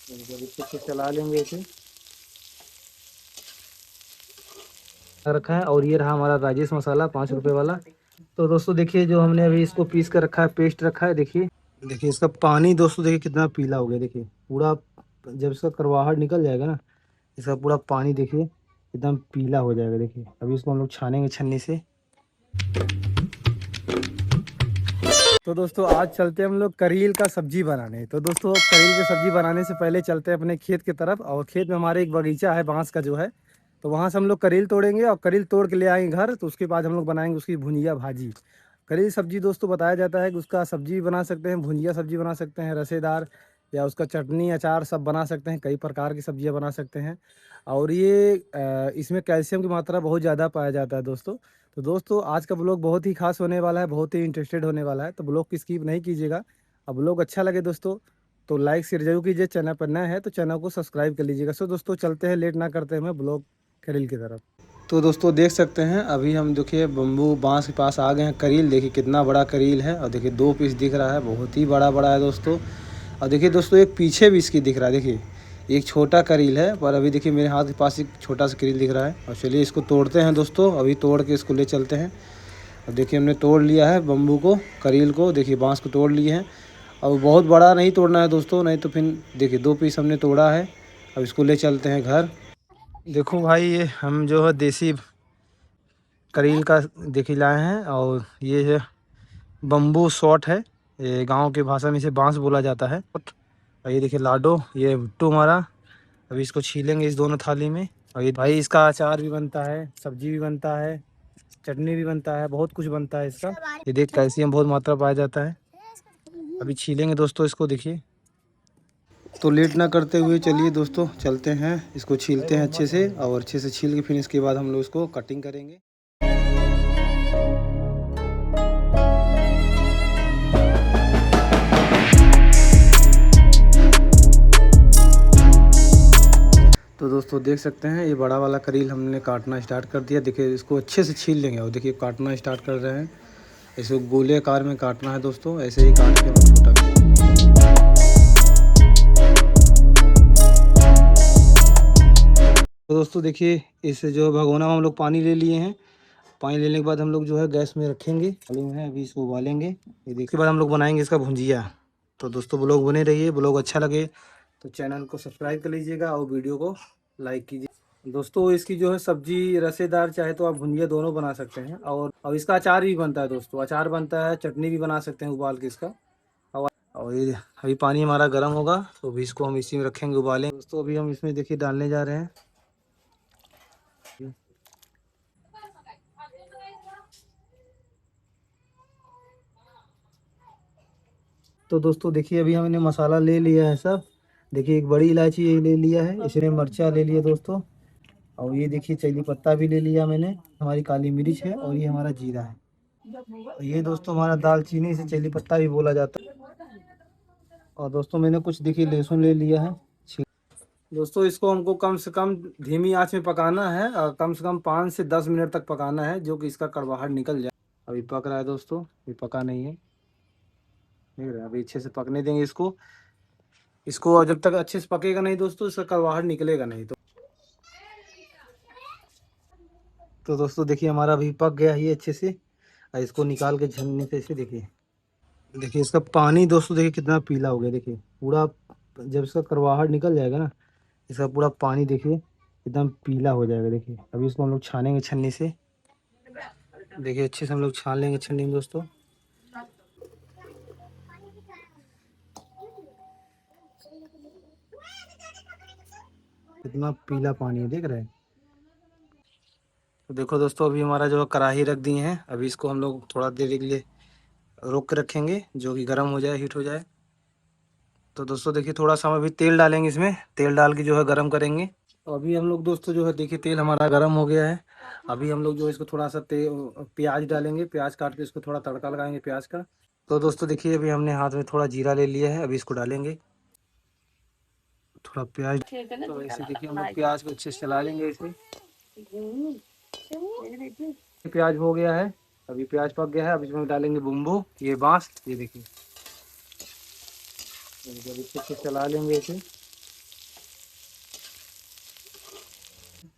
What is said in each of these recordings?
जब अच्छे से चला लेंगे इसे रखा है। और ये रहा हमारा राजेश मसाला 5 रुपए वाला। तो दोस्तों देखिए जो हमने अभी इसको पीस कर रखा है, पेस्ट रखा है, देखिए देखिए इसका पानी दोस्तों देखिए कितना पीला हो गया। देखिए पूरा जब इसका करवाहट निकल जाएगा ना, इसका पूरा पानी देखिए एकदम पीला हो जाएगा। देखिए अभी इसको हम लोग छानेंगे छन्नी से। तो दोस्तों आज चलते हैं हम लोग करील का सब्जी बनाने। तो दोस्तों करील की सब्जी बनाने से पहले चलते हैं अपने खेत की तरफ। और खेत में हमारे एक बगीचा है बांस का जो है, तो वहाँ से हम लोग करील तोड़ेंगे और करील तोड़ के ले आएंगे घर। तो उसके बाद हम लोग बनाएंगे उसकी भुंजिया भाजी। करील सब्जी दोस्तों बताया जाता है कि उसका सब्जी भी बना सकते हैं, भुंजिया सब्जी बना सकते हैं रसेदार, या उसका चटनी अचार सब बना सकते हैं। कई प्रकार की सब्जियाँ बना सकते हैं। और ये इसमें कैल्शियम की मात्रा बहुत ज़्यादा पाया जाता है दोस्तों। तो दोस्तों आज का ब्लॉग बहुत ही खास होने वाला है, बहुत ही इंटरेस्टेड होने वाला है। तो ब्लॉग की स्किप नहीं कीजिएगा। अब ब्लॉग अच्छा लगे दोस्तों तो लाइक शेयर जरूर कीजिए। चैनल पर नया है तो चैनल को सब्सक्राइब कर लीजिएगा। सो दोस्तों चलते हैं, लेट ना करते हैं ब्लॉग करील की तरफ। तो दोस्तों देख सकते हैं अभी हम देखिए बम्बू बांस के पास आ गए हैं। करील देखिए कितना बड़ा करील है, और देखिए 2 पीस दिख रहा है, बहुत ही बड़ा बड़ा है दोस्तों। और देखिए दोस्तों एक पीछे भी इसकी दिख रहा है। देखिए एक छोटा करील है, पर अभी देखिए मेरे हाथ के पास एक छोटा सा करील दिख रहा है। और चलिए इसको तोड़ते हैं दोस्तों, अभी तोड़ के इसको ले चलते हैं। अब देखिए हमने तोड़ लिया है बम्बू को, करील को, देखिए बांस को तोड़ लिए हैं। अब बहुत बड़ा नहीं तोड़ना है दोस्तों, नहीं तो फिर देखिए 2 पीस हमने तोड़ा है। अब इसको ले चलते हैं घर। देखो भाई ये हम जो है देसी करील का देखिए लाए हैं, और ये है बम्बू शॉट है। ये गांव की भाषा में इसे बांस बोला जाता है। और ये देखिए लाडो, ये भुट्टू हमारा। अभी इसको छीलेंगे इस दोनों थाली में। और ये भाई इसका अचार भी बनता है, सब्जी भी बनता है, चटनी भी बनता है, बहुत कुछ बनता है इसका। ये देख कैल्शियम बहुत मात्रा पाया जाता है। अभी छीलेंगे दोस्तों इसको, देखिए। तो लेट ना करते हुए चलिए दोस्तों चलते हैं, इसको छीलते हैं अच्छे से, और अच्छे से छील के फिर इसके बाद हम लोग इसको कटिंग करेंगे। तो दोस्तों देख सकते हैं ये बड़ा वाला करील हमने काटना स्टार्ट कर दिया। देखिए इसको अच्छे से छील लेंगे, और देखिए काटना स्टार्ट कर रहे हैं। इसको गोले आकार में काटना है दोस्तों, ऐसे ही काट के हम छोटा तो दोस्तों देखिए इस जो भगोना में हम लोग पानी ले लिए हैं। पानी लेने के बाद हम लोग जो है गैस में रखेंगे, में है अभी इसको उबालेंगे। ये देखिए बाद हम लोग बनाएंगे इसका भुंजिया। तो दोस्तों ब्लॉग बने रहिए, ब्लॉग अच्छा लगे तो चैनल को सब्सक्राइब कर लीजिएगा और वीडियो को लाइक कीजिए। दोस्तों इसकी जो है सब्जी रसेदार, चाहे तो आप भुंजिया दोनों बना सकते हैं। और इसका अचार भी बनता है दोस्तों, अचार बनता है, चटनी भी बना सकते हैं उबाल के इसका। और ये अभी पानी हमारा गर्म होगा तो अभी इसको हम इसी में रखेंगे उबालें। दोस्तों अभी हम इसमें देखिए डालने जा रहे हैं। तो दोस्तों देखिए अभी हमने मसाला ले लिया है सब। देखिए एक बड़ी इलायची ये ले लिया है, इसमें मिर्चा ले लिया दोस्तों। और ये देखिए चली पत्ता भी ले लिया मैंने, हमारी काली मिर्च है, और ये हमारा जीरा है। और ये दोस्तों हमारा दालचीनी, इसे चली पत्ता भी बोला जाता है। और दोस्तों मैंने कुछ देखिए लहसुन ले लिया है। दोस्तों इसको हमको कम से कम धीमी आंच में पकाना है, और कम से कम 5 से 10 मिनट तक पकाना है, जो कि इसका कड़वाहट निकल जाए। अभी पक रहा है दोस्तों, ये पका नहीं है, देख रहे हैं। अभी अच्छे से पकने देंगे इसको। इसको जब तक अच्छे से पकेगा नहीं दोस्तों, इसका कड़वाहट निकलेगा नहीं। तो दोस्तों देखिए हमारा अभी पक गया है ये अच्छे से। और इसको निकाल के छन्नी से इसे देखिए, देखिए इसका पानी दोस्तों देखिए कितना पीला हो गया। देखिए पूरा जब इसका करवाहट निकल जाएगा ना, इसका पूरा पानी देखिए एकदम पीला हो जाएगा। देखिए अभी इसको हम लोग छानेंगे छन्नी से। देखिए अच्छे से हम लोग छान लेंगे छन्नी में दोस्तों। कितना पीला पानी है, देख रहे हैं। तो देखो दोस्तों अभी हमारा जो कढ़ाई रख दी है, अभी इसको हम लोग थोड़ा देर के लिए रोक के रखेंगे, जो कि गर्म हो जाए, हीट हो जाए। तो दोस्तों देखिए थोड़ा सा हम अभी तेल डालेंगे, इसमें तेल डाल के जो है गर्म करेंगे। तो अभी हम लोग दोस्तों जो है देखिए तेल हमारा गर्म हो गया है। अभी हम लोग जो है इसको थोड़ा सा प्याज डालेंगे, प्याज काट के इसको थोड़ा तड़का लगाएंगे प्याज का। तो दोस्तों देखिए अभी हमने हाथ में थोड़ा जीरा ले लिया है, अभी इसको डालेंगे थोड़ा प्याज। तो ऐसे देखिए हम लोग प्याज को अच्छे से चला लेंगे इसमें। प्याज हो गया है, अभी प्याज पक गया है। अब इसमें डालेंगे बम्बू, ये बांस, ये देखिए जब अच्छे से चला लेंगे इसे।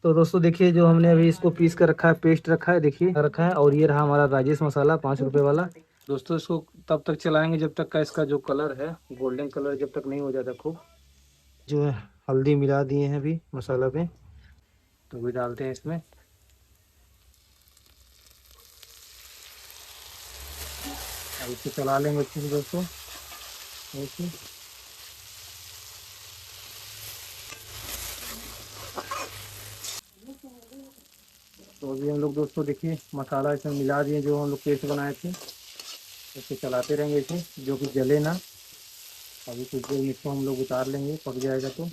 तो दोस्तों देखिए, जो हमने अभी इसको पीस कर रखा है, पेस्ट रखा है, देखिए रखा है। और ये रहा हमारा राजेश मसाला 5 रुपए वाला। दोस्तों इसको तब तक चलाएंगे जब तक का इसका जो कलर है, गोल्डन कलर जब तक नहीं हो जाता खूब। जो है हल्दी मिला दिए हैं अभी मसाला पे, तो भी डालते हैं इसमें। अब इसको चला लेंगे अच्छे से दोस्तों। देखिए तो अभी हम लोग दोस्तों देखिए मसाला इसमें मिला दिए, जो हम लोग पेस्ट बनाए थे। इसको चलाते रहेंगे इसे, जो कि जले ना। अभी कुछ देर में इसको हम लोग उतार लेंगे, पक जाएगा तो।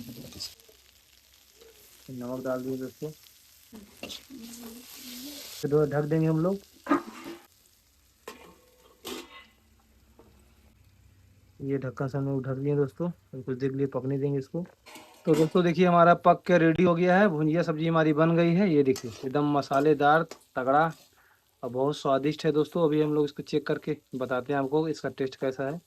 नमक डाल दिए दोस्तों, फिर ढक देंगे हम लोग। ये ढक्कन से हम लोग ढक दिए दोस्तों, और कुछ देर के लिए पकने देंगे इसको। तो दोस्तों देखिए हमारा पक के रेडी हो गया है, भुंजिया सब्जी हमारी बन गई है। ये देखिए एकदम मसालेदार तगड़ा और बहुत स्वादिष्ट है दोस्तों। अभी हम लोग इसको चेक करके बताते हैं आपको इसका टेस्ट कैसा है।